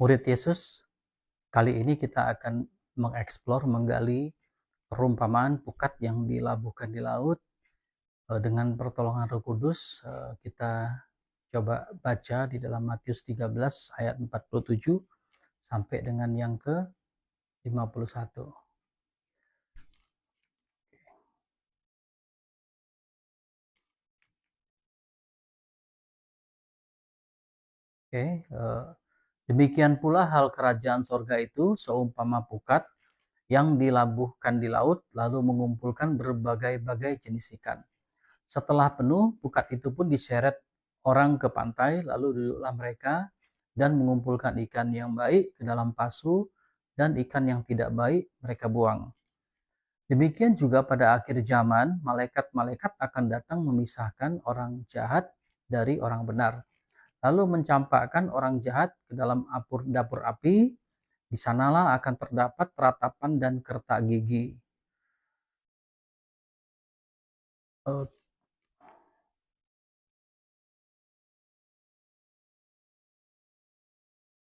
Murid Yesus, kali ini kita akan mengeksplor, menggali perumpamaan pukat yang dilabuhkan di laut. Dengan pertolongan Roh Kudus, kita coba baca di dalam Matius 13 ayat 47 sampai dengan yang ke 51. Oke, demikian pula hal kerajaan sorga itu seumpama pukat yang dilabuhkan di laut lalu mengumpulkan berbagai-bagai jenis ikan. Setelah penuh, pukat itu pun diseret orang ke pantai, lalu duduklah mereka dan mengumpulkan ikan yang baik ke dalam pasu, dan ikan yang tidak baik mereka buang. Demikian juga pada akhir zaman, malaikat-malaikat akan datang memisahkan orang jahat dari orang benar, lalu mencampakkan orang jahat ke dalam dapur api. Di sanalah akan terdapat ratapan dan kertak gigi.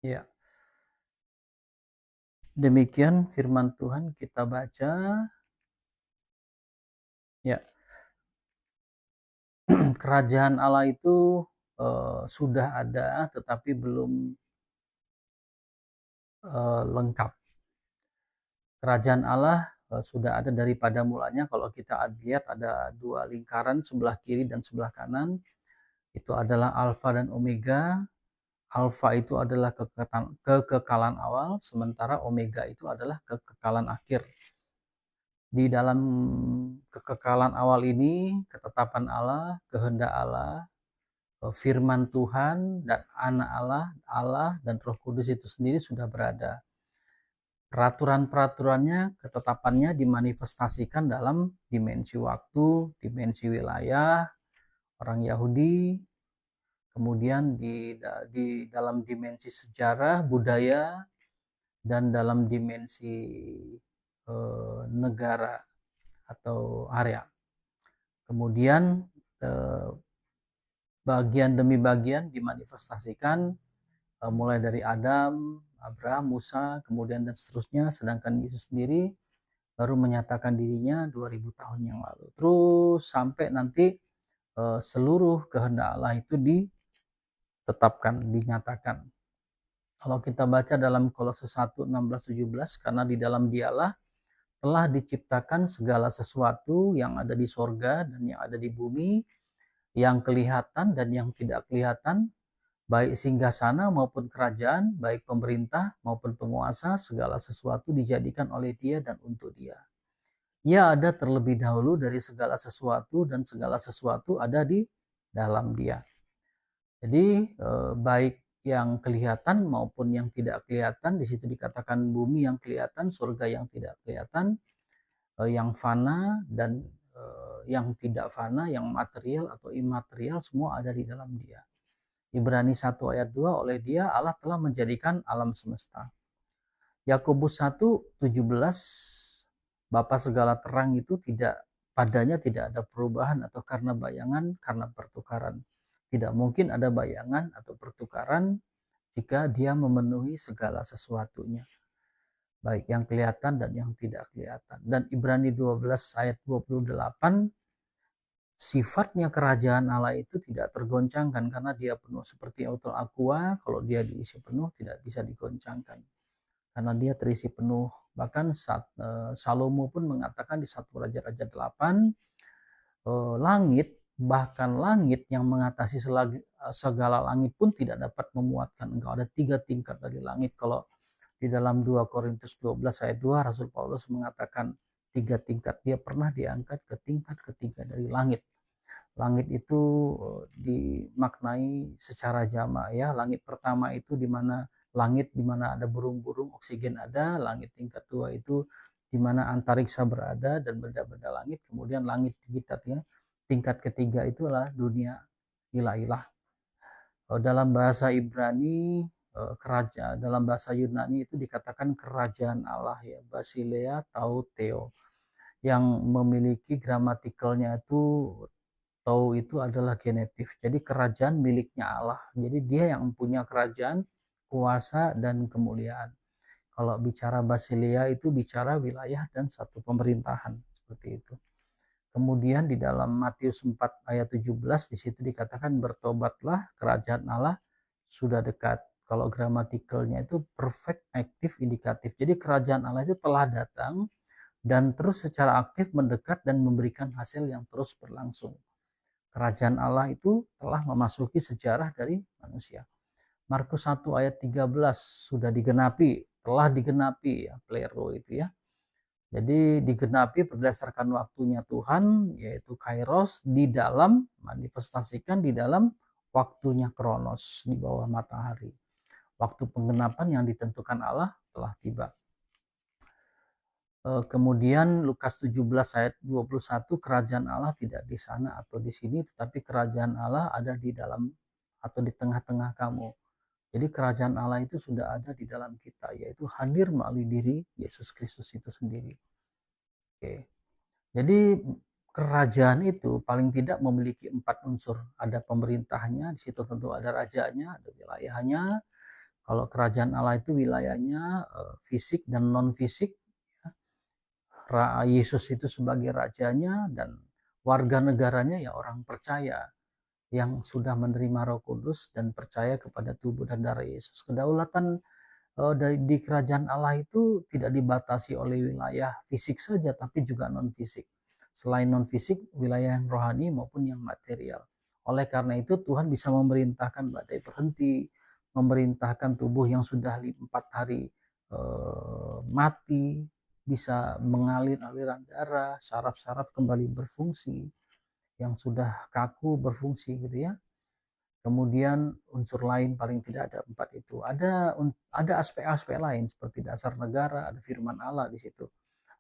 Ya, demikian firman Tuhan kita baca. Ya, kerajaan Allah itu sudah ada tetapi belum lengkap. Kerajaan Allah sudah ada daripada mulanya. Kalau kita lihat ada dua lingkaran, sebelah kiri dan sebelah kanan. Itu adalah Alfa dan Omega. Alfa itu adalah kekekalan awal, sementara Omega itu adalah kekekalan akhir. Di dalam kekekalan awal ini, ketetapan Allah, kehendak Allah, firman Tuhan, dan anak Allah, dan Roh Kudus itu sendiri sudah berada. Peraturan-peraturannya, ketetapannya dimanifestasikan dalam dimensi waktu, dimensi wilayah, orang Yahudi, kemudian di dalam dimensi sejarah, budaya, dan dalam dimensi negara atau area. Kemudian bagian demi bagian dimanifestasikan mulai dari Adam, Abraham, Musa, kemudian dan seterusnya, sedangkan Yesus sendiri baru menyatakan dirinya 2000 tahun yang lalu. Terus sampai nanti seluruh kehendak Allah itu ditetapkan, dinyatakan. Kalau kita baca dalam Kolose 1, 16, 17, karena di dalam Dialah telah diciptakan segala sesuatu yang ada di sorga dan yang ada di bumi, yang kelihatan dan yang tidak kelihatan, baik singgasana maupun kerajaan, baik pemerintah maupun penguasa, segala sesuatu dijadikan oleh Dia dan untuk Dia. Ia ada terlebih dahulu dari segala sesuatu dan segala sesuatu ada di dalam Dia. Jadi baik yang kelihatan maupun yang tidak kelihatan, di situ dikatakan bumi yang kelihatan, surga yang tidak kelihatan, yang fana dan yang tidak fana, yang material atau imaterial, semua ada di dalam Dia. Ibrani 1 ayat 2, oleh Dia Allah telah menjadikan alam semesta. Yakobus 1:17, Bapa segala terang itu padanya tidak ada perubahan atau karena bayangan, karena pertukaran. Tidak mungkin ada bayangan atau pertukaran jika Dia memenuhi segala sesuatunya, baik yang kelihatan dan yang tidak kelihatan. Dan Ibrani 12 ayat 28, sifatnya kerajaan Allah itu tidak tergoncangkan karena Dia penuh seperti autel aqua. Kalau Dia diisi penuh tidak bisa digoncangkan karena Dia terisi penuh. Bahkan Salomo pun mengatakan di 1 Raja-Raja 8, langit, bahkan langit yang mengatasi segala langit pun tidak dapat memuatkan engkau. Ada 3 tingkat dari langit. Kalau di dalam 2 Korintus 12 ayat 2, Rasul Paulus mengatakan 3 tingkat. Dia pernah diangkat ke tingkat ketiga dari langit. Langit itu dimaknai secara jamak ya. Langit pertama itu di mana langit di mana ada burung-burung, oksigen ada. Langit tingkat 2 itu di mana antariksa berada dan benda-benda langit. Kemudian langit tingkat ketiga itulah dunia ilah-ilah. Dalam bahasa Ibrani, dalam bahasa Yunani itu dikatakan kerajaan Allah ya, Basileia Tau Theo, yang memiliki gramatikalnya itu Tau itu adalah genetif. Jadi kerajaan miliknya Allah. Jadi Dia yang punya kerajaan, kuasa, dan kemuliaan. Kalau bicara Basileia itu bicara wilayah dan satu pemerintahan, seperti itu. Kemudian di dalam Matius 4 ayat 17 di situ dikatakan bertobatlah, kerajaan Allah sudah dekat. Kalau gramatikalnya itu perfect active indikatif. Jadi kerajaan Allah itu telah datang dan terus secara aktif mendekat dan memberikan hasil yang terus berlangsung. Kerajaan Allah itu telah memasuki sejarah dari manusia. Markus 1 ayat 13 sudah digenapi, telah digenapi ya, plero itu ya. Jadi digenapi berdasarkan waktunya Tuhan, yaitu kairos, di dalam manifestasikan di dalam waktunya kronos, di bawah matahari. Waktu penggenapan yang ditentukan Allah telah tiba. Kemudian Lukas 17 ayat 21, kerajaan Allah tidak di sana atau di sini, tetapi kerajaan Allah ada di dalam atau di tengah-tengah kamu. Jadi kerajaan Allah itu sudah ada di dalam kita, yaitu hadir melalui diri Yesus Kristus itu sendiri. Oke. Jadi kerajaan itu paling tidak memiliki 4 unsur. Ada pemerintahnya, di situ tentu ada rajanya, ada wilayahnya. Kalau kerajaan Allah itu wilayahnya fisik dan non fisik. Yesus itu sebagai rajanya, dan warga negaranya ya orang percaya yang sudah menerima Roh Kudus dan percaya kepada tubuh dan darah Yesus. Kedaulatan di kerajaan Allah itu tidak dibatasi oleh wilayah fisik saja, tapi juga non fisik. Selain non fisik, wilayah yang rohani maupun yang material. Oleh karena itu Tuhan bisa memerintahkan badai berhenti, memerintahkan tubuh yang sudah 4 hari mati, bisa mengalir aliran darah, saraf-saraf kembali berfungsi, yang sudah kaku berfungsi gitu ya. Kemudian unsur lain paling tidak ada 4 itu. Ada aspek-aspek lain seperti dasar negara, ada firman Allah di situ.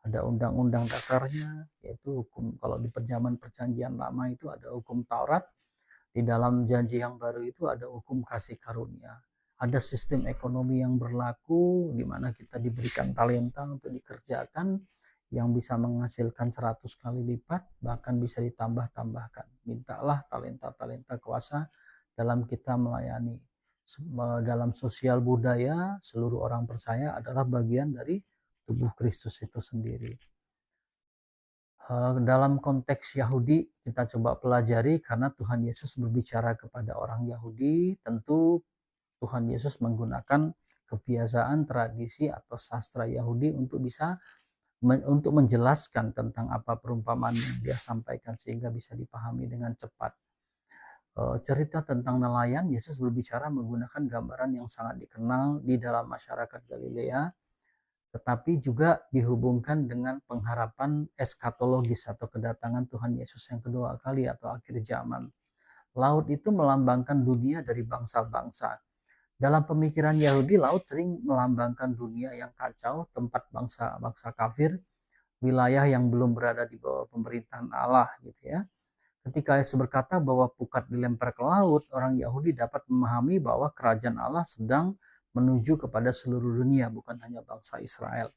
Ada undang-undang dasarnya, yaitu hukum. Kalau di zaman perjanjian lama itu ada hukum Taurat. Di dalam janji yang baru itu ada hukum kasih karunia. Ada sistem ekonomi yang berlaku di mana kita diberikan talenta untuk dikerjakan yang bisa menghasilkan 100 kali lipat, bahkan bisa ditambah-tambahkan. Mintalah talenta-talenta kuasa dalam kita melayani. Dalam sosial budaya, seluruh orang percaya adalah bagian dari tubuh Kristus itu sendiri. Dalam konteks Yahudi kita coba pelajari, karena Tuhan Yesus berbicara kepada orang Yahudi, tentu Tuhan Yesus menggunakan kebiasaan, tradisi atau sastra Yahudi untuk bisa untuk menjelaskan tentang apa perumpamaan yang dia sampaikan sehingga bisa dipahami dengan cepat. Cerita tentang nelayan, Yesus berbicara menggunakan gambaran yang sangat dikenal di dalam masyarakat Galilea, tetapi juga dihubungkan dengan pengharapan eskatologis atau kedatangan Tuhan Yesus yang kedua kali atau akhir zaman. Laut itu melambangkan dunia dari bangsa-bangsa. Dalam pemikiran Yahudi, laut sering melambangkan dunia yang kacau, tempat bangsa-bangsa kafir, wilayah yang belum berada di bawah pemerintahan Allah gitu ya. Ketika Yesus berkata bahwa pukat dilempar ke laut, orang Yahudi dapat memahami bahwa kerajaan Allah sedang menuju kepada seluruh dunia, bukan hanya bangsa Israel.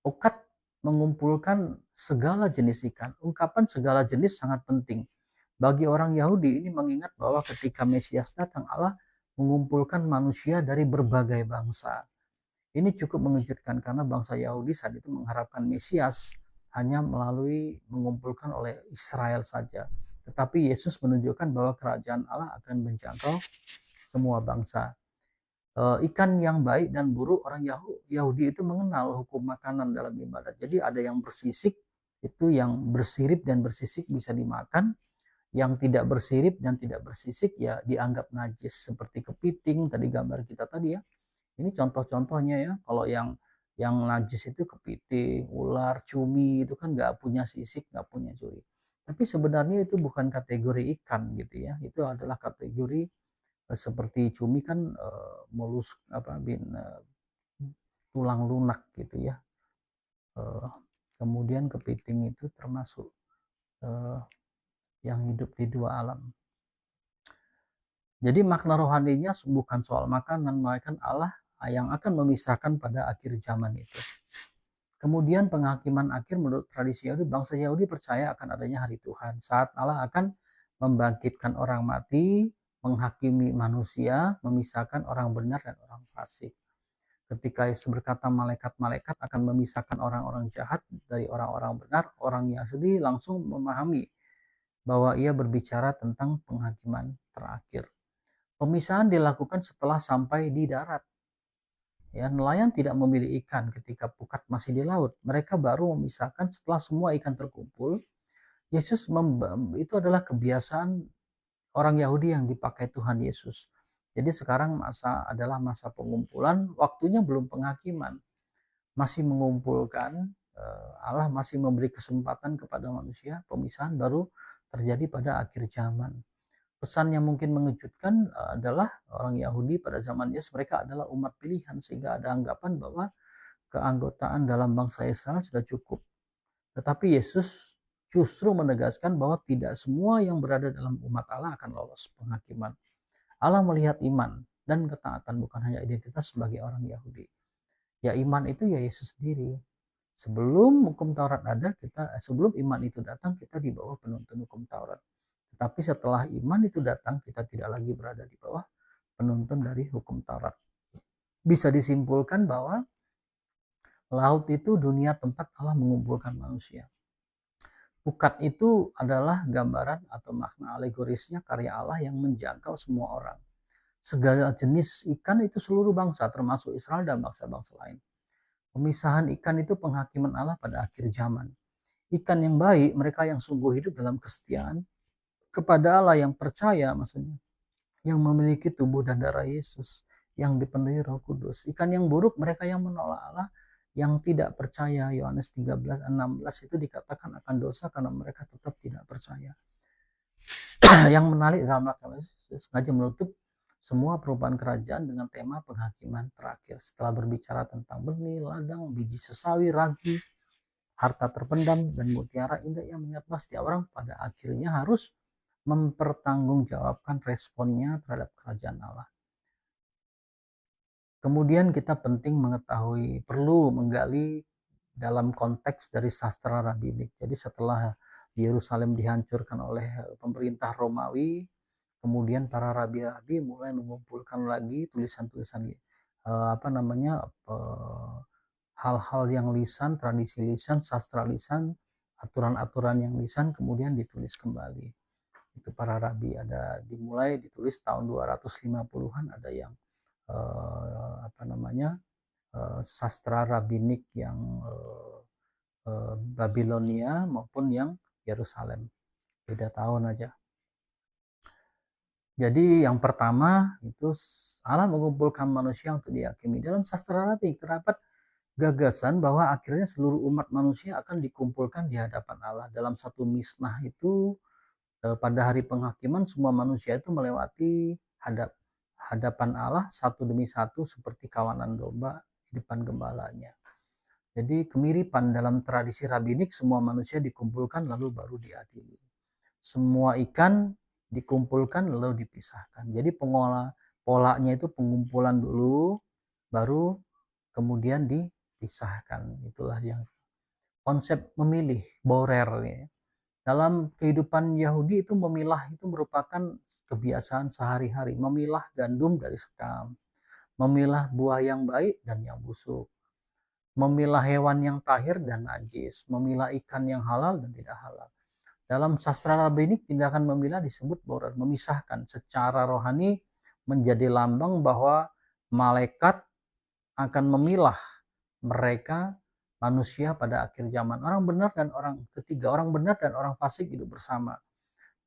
Pukat mengumpulkan segala jenis ikan. Ungkapan segala jenis sangat penting. Bagi orang Yahudi ini mengingat bahwa ketika Mesias datang, Allah mengumpulkan manusia dari berbagai bangsa. Ini cukup mengejutkan karena bangsa Yahudi saat itu mengharapkan Mesias hanya melalui mengumpulkan oleh Israel saja. Tetapi Yesus menunjukkan bahwa kerajaan Allah akan menjangkau semua bangsa. Ikan yang baik dan buruk, orang Yahudi itu mengenal hukum makanan dalam ibadat. Jadi ada yang bersisik, itu yang bersirip dan bersisik bisa dimakan. Yang tidak bersirip dan tidak bersisik ya dianggap najis, seperti kepiting tadi gambar kita tadi ya. Ini contoh-contohnya ya. Kalau yang najis itu kepiting, ular, cumi, itu kan nggak punya sisik, nggak punya duri. Tapi sebenarnya itu bukan kategori ikan gitu ya. Itu adalah kategori seperti cumi kan molus tulang lunak gitu ya. Kemudian kepiting itu termasuk yang hidup di dua alam. Jadi makna rohaninya bukan soal makanan, melainkan Allah yang akan memisahkan pada akhir zaman itu. Kemudian penghakiman akhir menurut tradisi Yahudi, bangsa Yahudi percaya akan adanya hari Tuhan, saat Allah akan membangkitkan orang mati, menghakimi manusia, memisahkan orang benar dan orang fasik. Ketika Yesus berkata malaikat-malaikat akan memisahkan orang-orang jahat dari orang-orang benar, orang Yahudi langsung memahami bahwa ia berbicara tentang penghakiman terakhir. Pemisahan dilakukan setelah sampai di darat. Ya, nelayan tidak memilih ikan ketika pukat masih di laut. Mereka baru memisahkan setelah semua ikan terkumpul. Itu adalah kebiasaan orang Yahudi yang dipakai Tuhan Yesus. Jadi sekarang adalah masa pengumpulan, waktunya belum penghakiman. Masih mengumpulkan, Allah masih memberi kesempatan kepada manusia, pemisahan baru terjadi pada akhir zaman. Pesan yang mungkin mengejutkan adalah orang Yahudi pada zaman Yesus, mereka adalah umat pilihan, sehingga ada anggapan bahwa keanggotaan dalam bangsa Israel sudah cukup. Tetapi Yesus justru menegaskan bahwa tidak semua yang berada dalam umat Allah akan lolos penghakiman. Allah melihat iman dan ketaatan, bukan hanya identitas sebagai orang Yahudi. Ya, iman itu ya Yesus sendiri. Sebelum hukum Taurat ada, sebelum iman itu datang, kita di bawah penuntun hukum Taurat. Tetapi setelah iman itu datang, kita tidak lagi berada di bawah penuntun dari hukum Taurat. Bisa disimpulkan bahwa laut itu dunia tempat Allah mengumpulkan manusia. Pukat itu adalah gambaran atau makna alegorisnya karya Allah yang menjangkau semua orang. Segala jenis ikan itu seluruh bangsa, termasuk Israel dan bangsa-bangsa lain. Pemisahan ikan itu penghakiman Allah pada akhir zaman. Ikan yang baik, mereka yang sungguh hidup dalam kesetiaan kepada Allah, yang percaya, maksudnya yang memiliki tubuh dan darah Yesus, yang dipenuhi Roh Kudus. Ikan yang buruk, mereka yang menolak Allah, yang tidak percaya. Yohanes 13:16 itu dikatakan akan dosa karena mereka tetap tidak percaya. Yang menarik dalam sengaja menutup semua perubahan kerajaan dengan tema penghakiman terakhir. Setelah berbicara tentang benih, ladang, biji sesawi, ragi, harta terpendam, dan mutiara indah yang menyertai setiap orang pada akhirnya harus mempertanggungjawabkan responnya terhadap kerajaan Allah. Kemudian kita perlu menggali dalam konteks dari sastra rabbinik. Jadi setelah Yerusalem dihancurkan oleh pemerintah Romawi, kemudian para rabi-rabi mulai mengumpulkan lagi tulisan-tulisan hal-hal yang lisan, tradisi lisan, sastra lisan, aturan-aturan yang lisan, kemudian ditulis kembali. Itu para rabi, ada dimulai ditulis tahun 250-an, ada yang sastra rabbinik yang Babilonia maupun yang Yerusalem, beda tahun aja. Jadi yang pertama itu Allah mengumpulkan manusia untuk dihakimi. Dalam sastra rabi terdapat gagasan bahwa akhirnya seluruh umat manusia akan dikumpulkan di hadapan Allah. Dalam satu misnah itu, pada hari penghakiman semua manusia itu melewati hadapan Allah satu demi satu seperti kawanan domba di depan gembalanya. Jadi kemiripan dalam tradisi rabbinik, semua manusia dikumpulkan lalu baru diadili. Semua ikan dikumpulkan lalu dipisahkan. Jadi polanya itu pengumpulan dulu, baru kemudian dipisahkan. Itulah yang konsep memilih, borer ya. Dalam kehidupan Yahudi itu memilah itu merupakan kebiasaan sehari-hari. Memilah gandum dari sekam, memilah buah yang baik dan yang busuk, memilah hewan yang tahir dan najis, memilah ikan yang halal dan tidak halal. Dalam sastra rabbinik, tindakan memilah disebut borer, memisahkan. Secara rohani menjadi lambang bahwa malaikat akan memilah mereka manusia pada akhir zaman. Orang benar dan orang benar dan orang fasik hidup bersama.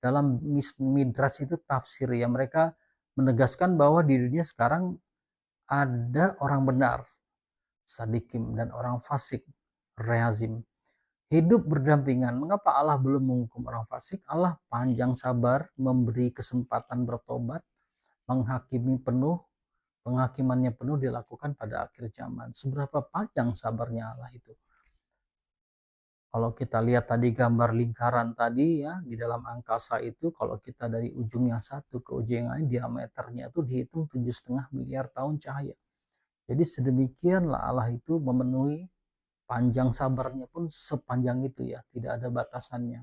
Dalam midrash itu tafsir ya, mereka menegaskan bahwa di dunia sekarang ada orang benar, sadikim, dan orang fasik, reazim. Hidup berdampingan. Mengapa Allah belum menghukum orang fasik? Allah panjang sabar, memberi kesempatan bertobat, menghakimi penuh. Penghakimannya penuh dilakukan pada akhir zaman. Seberapa panjang sabarnya Allah itu? Kalau kita lihat tadi gambar lingkaran tadi ya, di dalam angkasa itu, kalau kita dari ujung yang satu ke ujung yang lain, diameternya itu dihitung 7,5 miliar tahun cahaya. Jadi sedemikianlah Allah itu memenuhi, panjang sabarnya pun sepanjang itu ya, tidak ada batasannya.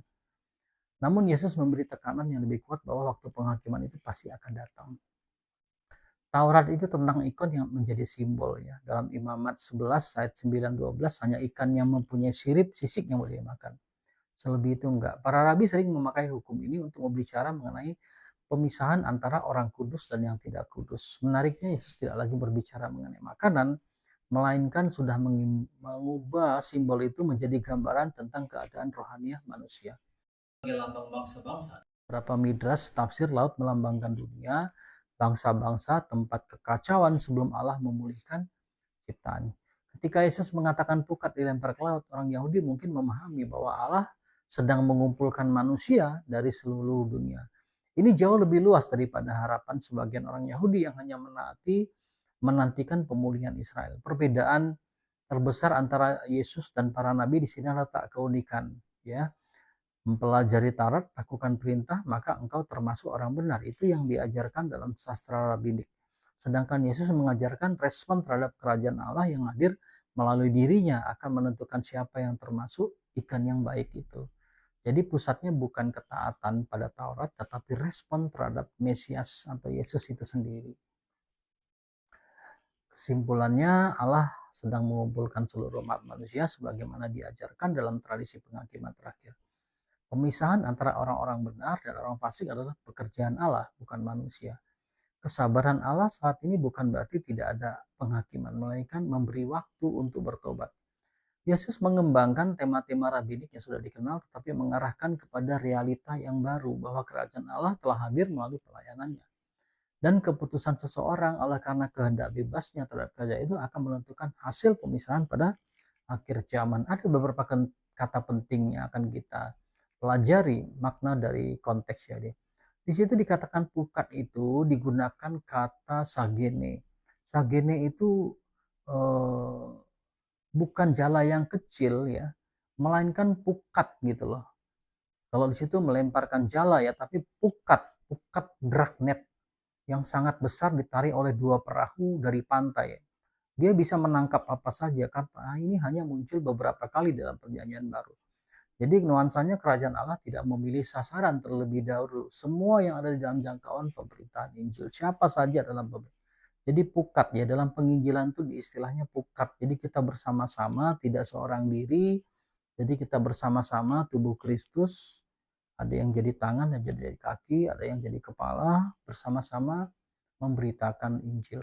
Namun Yesus memberi tekanan yang lebih kuat bahwa waktu penghakiman itu pasti akan datang. Taurat itu tentang ikan yang menjadi simbol ya. Dalam Imamat 11 ayat 9-12 hanya ikan yang mempunyai sirip sisik yang boleh dimakan. Selebih itu enggak. Para rabi sering memakai hukum ini untuk berbicara mengenai pemisahan antara orang kudus dan yang tidak kudus. Menariknya Yesus tidak lagi berbicara mengenai makanan, melainkan sudah mengubah simbol itu menjadi gambaran tentang keadaan rohaniah manusia. Sebagai lambang bangsa-bangsa. Beberapa midras tafsir laut melambangkan dunia, bangsa-bangsa, tempat kekacauan sebelum Allah memulihkan ciptaan. Ketika Yesus mengatakan pukat dilempar ke laut, orang Yahudi mungkin memahami bahwa Allah sedang mengumpulkan manusia dari seluruh dunia. Ini jauh lebih luas daripada harapan sebagian orang Yahudi yang hanya menantikan pemulihan Israel. Perbedaan terbesar antara Yesus dan para nabi di sini letak keunikan, ya. Mempelajari Taurat, lakukan perintah, maka engkau termasuk orang benar. Itu yang diajarkan dalam sastra rabbinik. Sedangkan Yesus mengajarkan respon terhadap kerajaan Allah yang hadir melalui dirinya akan menentukan siapa yang termasuk ikan yang baik itu. Jadi pusatnya bukan ketaatan pada Taurat, tetapi respon terhadap Mesias atau Yesus itu sendiri. Kesimpulannya, Allah sedang mengumpulkan seluruh umat manusia sebagaimana diajarkan dalam tradisi penghakiman terakhir. Pemisahan antara orang-orang benar dan orang fasik adalah pekerjaan Allah, bukan manusia. Kesabaran Allah saat ini bukan berarti tidak ada penghakiman, melainkan memberi waktu untuk bertobat. Yesus mengembangkan tema-tema rabbinik yang sudah dikenal, tetapi mengarahkan kepada realita yang baru, bahwa kerajaan Allah telah hadir melalui pelayanannya. Dan keputusan seseorang oleh karena kehendak bebasnya terhadap kerajaan itu akan menentukan hasil pemisahan pada akhir zaman. Ada beberapa kata penting yang akan kita pelajari makna dari konteksnya deh. Di situ dikatakan pukat itu digunakan kata sagene. Sagene itu bukan jala yang kecil ya, melainkan pukat gitu loh. Kalau di situ melemparkan jala ya, tapi pukat dragnet yang sangat besar ditarik oleh dua perahu dari pantai. Dia bisa menangkap apa saja, kata ini hanya muncul beberapa kali dalam perjanjian baru. Jadi nuansanya kerajaan Allah tidak memilih sasaran terlebih dahulu. Semua yang ada di dalam jangkauan pemberitaan Injil. Siapa saja dalam pemberitaan. Jadi pukat ya, dalam penginjilan itu istilahnya pukat. Jadi kita bersama-sama, tidak seorang diri. Jadi kita bersama-sama tubuh Kristus. Ada yang jadi tangan, ada yang jadi kaki, ada yang jadi kepala. Bersama-sama memberitakan Injil.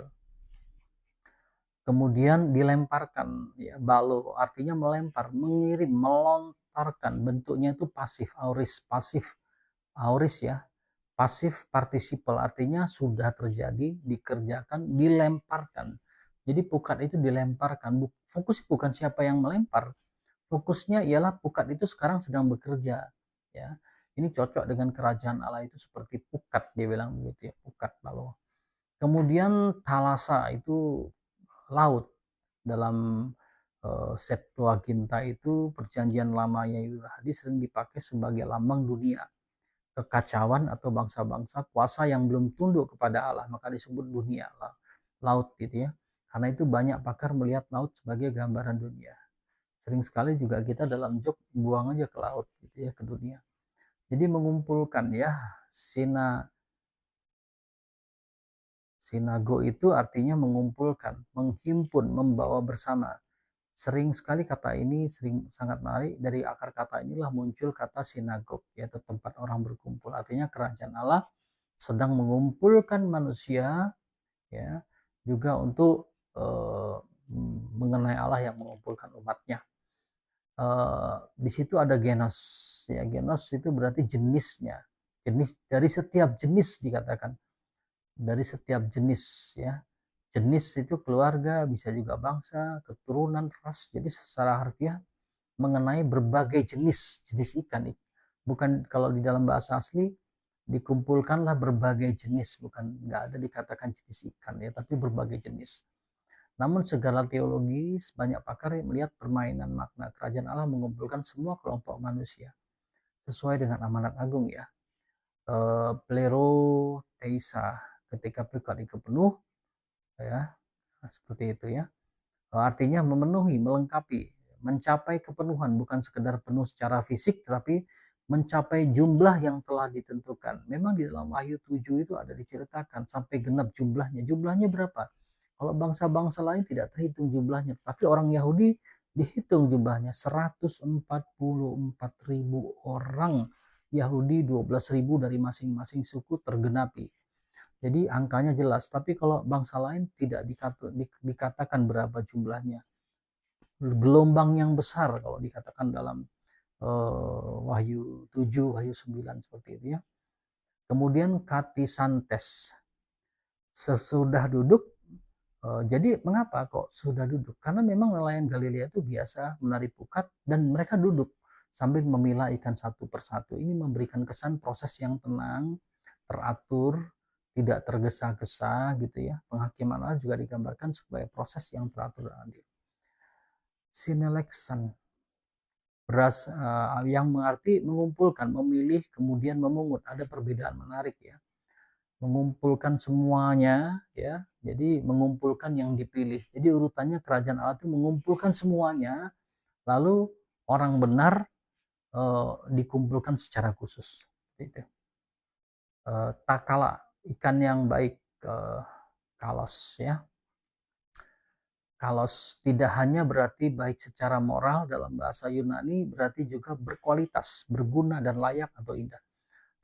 Kemudian dilemparkan ya, balo artinya melempar, mengirim, melontarkan. Bentuknya itu pasif auris ya, pasif participle artinya sudah terjadi, dikerjakan, dilemparkan. Jadi pukat itu dilemparkan. Fokus bukan siapa yang melempar, fokusnya ialah pukat itu sekarang sedang bekerja ya. Ini cocok dengan kerajaan Allah itu seperti pukat, dia bilang begitu ya, pukat balo. Kemudian thalassa itu laut. Dalam Septuaginta itu perjanjian lama Yahudi sering dipakai sebagai lambang dunia, kekacauan atau bangsa-bangsa kuasa yang belum tunduk kepada Allah, maka disebut dunia, laut gitu ya. Karena itu banyak pakar melihat laut sebagai gambaran dunia. Sering sekali juga kita dalam joke buang aja ke laut gitu ya, ke dunia. Jadi mengumpulkan ya, sinago itu artinya mengumpulkan, menghimpun, membawa bersama. Sering sekali kata ini sangat menarik, dari akar kata inilah muncul kata sinagog, yaitu tempat orang berkumpul. Artinya kerajaan Allah sedang mengumpulkan manusia ya, juga untuk mengenai Allah yang mengumpulkan umatnya. Di situ ada genos ya, genos itu berarti jenisnya, jenis dari setiap jenis dikatakan, dari setiap jenis ya. Jenis itu keluarga, bisa juga bangsa, keturunan, ras. Jadi secara harfiah mengenai berbagai jenis ikan. Bukan kalau di dalam bahasa asli dikumpulkanlah berbagai jenis, bukan, nggak ada dikatakan jenis ikan ya, tapi berbagai jenis. Namun segala teologis, banyak pakar yang melihat permainan makna kerajaan Allah mengumpulkan semua kelompok manusia sesuai dengan amanat agung ya. Plero teisa, ketika pukat itu penuh ya, seperti itu ya. Artinya memenuhi, melengkapi, mencapai kepenuhan, bukan sekedar penuh secara fisik, tetapi mencapai jumlah yang telah ditentukan. Memang di dalam Wahyu 7 itu ada diceritakan sampai genap jumlahnya. Jumlahnya berapa? Kalau bangsa-bangsa lain tidak terhitung jumlahnya, tapi orang Yahudi dihitung jumlahnya 144.000 orang Yahudi, 12.000 dari masing-masing suku tergenapi. Jadi angkanya jelas, tapi kalau bangsa lain tidak dikatakan berapa jumlahnya. Gelombang yang besar kalau dikatakan dalam Wahyu 7, Wahyu 9 seperti itu ya. Kemudian katisantes, sesudah duduk. Jadi mengapa kok sudah duduk? Karena memang nelayan Galilea itu biasa menari pukat dan mereka duduk sambil memilah ikan satu persatu. Ini memberikan kesan proses yang tenang, teratur, tidak tergesa-gesa gitu ya. Penghakiman Allah juga digambarkan sebagai proses yang teratur dan adil. Synelexon, beras yang mengerti mengumpulkan, memilih, kemudian memungut. Ada perbedaan menarik ya. Mengumpulkan semuanya ya. Jadi mengumpulkan yang dipilih. Jadi urutannya kerajaan Allah itu mengumpulkan semuanya, lalu orang benar dikumpulkan secara khusus. Gitu. Takala, ikan yang baik, kalos ya. Kalos tidak hanya berarti baik secara moral, dalam bahasa Yunani berarti juga berkualitas, berguna dan layak atau indah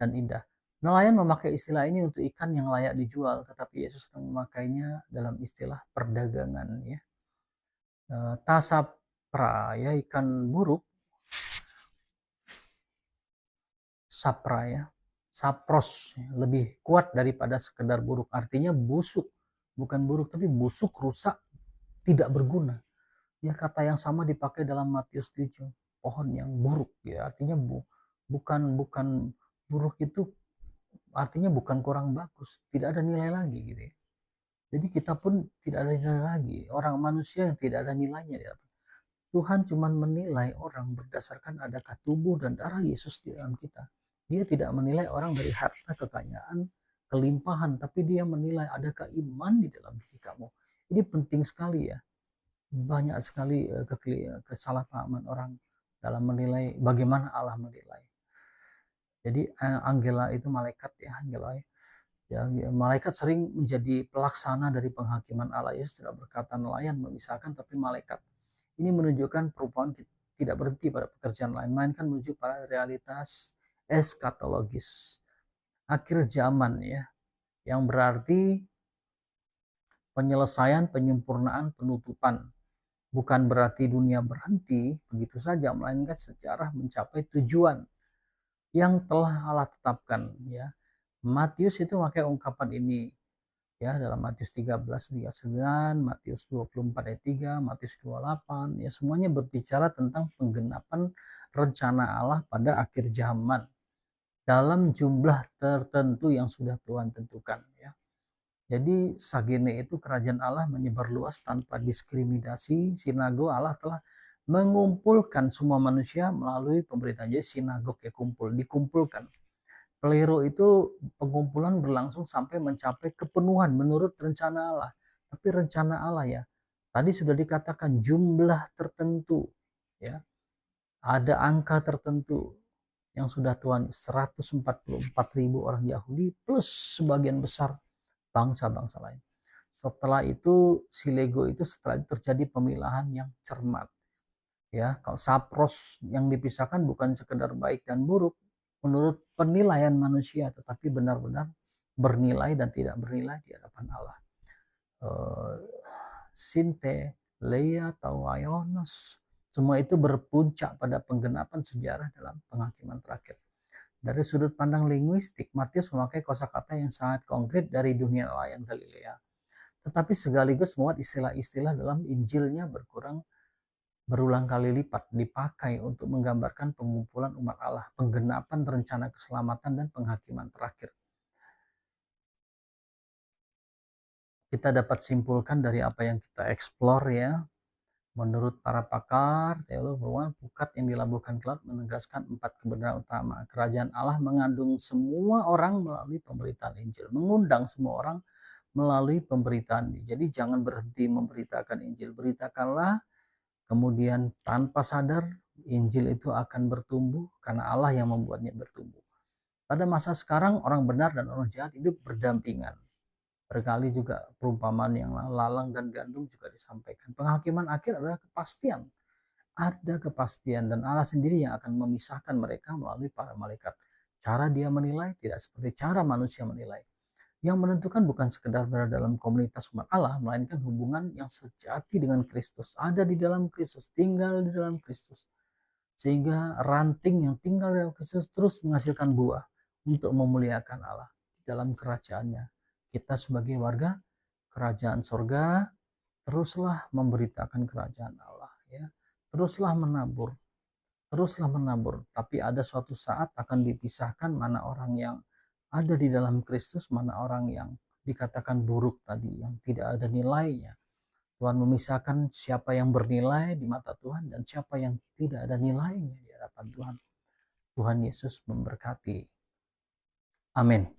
dan indah. Nelayan memakai istilah ini untuk ikan yang layak dijual, tetapi Yesus memakainya dalam istilah perdagangan ya. Tasapra ya, ikan buruk. Sapra ya, sapros ya, lebih kuat daripada sekedar buruk. Artinya busuk, bukan buruk tapi busuk, rusak, tidak berguna. Ya, kata yang sama dipakai dalam Matius 7, pohon yang buruk ya, artinya bukan buruk itu artinya bukan kurang bagus, tidak ada nilai lagi gitu ya. Jadi kita pun tidak ada nilai lagi, orang manusia yang tidak ada nilainya ya. Tuhan cuma menilai orang berdasarkan adakah tubuh dan darah Yesus di dalam kita. Dia tidak menilai orang dari harta, kekayaan, kelimpahan, tapi dia menilai adakah iman di dalam diri kamu. Ini penting sekali ya. Banyak sekali kesalahpahaman orang dalam menilai, bagaimana Allah menilai. Jadi Angela itu malaikat ya, Angela ya, malaikat sering menjadi pelaksana dari penghakiman Allah. Yesus tidak berkata nelayan memisahkan, tapi malaikat. Ini menunjukkan perubahan tidak berhenti pada pekerjaan lain, melainkan menuju pada realitas eskatologis, akhir zaman ya, yang berarti penyelesaian, penyempurnaan, penutupan. Bukan berarti dunia berhenti begitu saja, melainkan sejarah mencapai tujuan yang telah Allah tetapkan ya. Matius itu pakai ungkapan ini ya, dalam Matius 13:39, Matius 24 ayat 3, Matius 28 ya, semuanya berbicara tentang penggenapan rencana Allah pada akhir zaman dalam jumlah tertentu yang sudah Tuhan tentukan ya. Jadi Sagene itu kerajaan Allah menyebar luas tanpa diskriminasi. Sinagog Allah telah mengumpulkan semua manusia melalui pemberitaan. Jadi sinagog ya, dikumpulkan. Pelero itu pengumpulan berlangsung sampai mencapai kepenuhan menurut rencana Allah. Tapi rencana Allah ya, tadi sudah dikatakan jumlah tertentu ya. Ada angka tertentu yang sudah Tuhan, 144.000 orang Yahudi plus sebagian besar bangsa-bangsa lain. Setelah itu silego itu setelah itu terjadi pemilahan yang cermat. Ya, kalau sapros yang dipisahkan bukan sekedar baik dan buruk menurut penilaian manusia, tetapi benar-benar bernilai dan tidak bernilai di hadapan Allah. Sinte, Leia, Tawaionos, semua itu berpuncak pada penggenapan sejarah dalam penghakiman terakhir. Dari sudut pandang linguistik, Matius memakai kosakata yang sangat konkret dari dunia nelayan Galilea. Tetapi sekaligus muat istilah-istilah dalam Injilnya berulang kali lipat dipakai untuk menggambarkan pengumpulan umat Allah, penggenapan rencana keselamatan dan penghakiman terakhir. Kita dapat simpulkan dari apa yang kita explore ya. Menurut para pakar teologi bahwa pukat yang dilabuhkan ke laut menegaskan 4 kebenaran utama. Kerajaan Allah mengandung semua orang melalui pemberitaan Injil, mengundang semua orang melalui pemberitaan. Jadi jangan berhenti memberitakan Injil, beritakanlah, kemudian tanpa sadar Injil itu akan bertumbuh karena Allah yang membuatnya bertumbuh. Pada masa sekarang orang benar dan orang jahat hidup berdampingan. Berkali juga perumpamaan yang lalang dan gandum juga disampaikan. Penghakiman akhir adalah kepastian. Ada kepastian dan Allah sendiri yang akan memisahkan mereka melalui para malaikat. Cara dia menilai tidak seperti cara manusia menilai. Yang menentukan bukan sekedar berada dalam komunitas umat Allah, melainkan hubungan yang sejati dengan Kristus. Ada di dalam Kristus, tinggal di dalam Kristus. Sehingga ranting yang tinggal dalam Kristus terus menghasilkan buah untuk memuliakan Allah di dalam kerajaannya. Kita sebagai warga kerajaan sorga, teruslah memberitakan kerajaan Allah. Ya. Teruslah menabur. Teruslah menabur. Tapi ada suatu saat akan dipisahkan mana orang yang ada di dalam Kristus, mana orang yang dikatakan buruk tadi, yang tidak ada nilainya. Tuhan memisahkan siapa yang bernilai di mata Tuhan dan siapa yang tidak ada nilainya di hadapan Tuhan. Tuhan Yesus memberkati. Amin.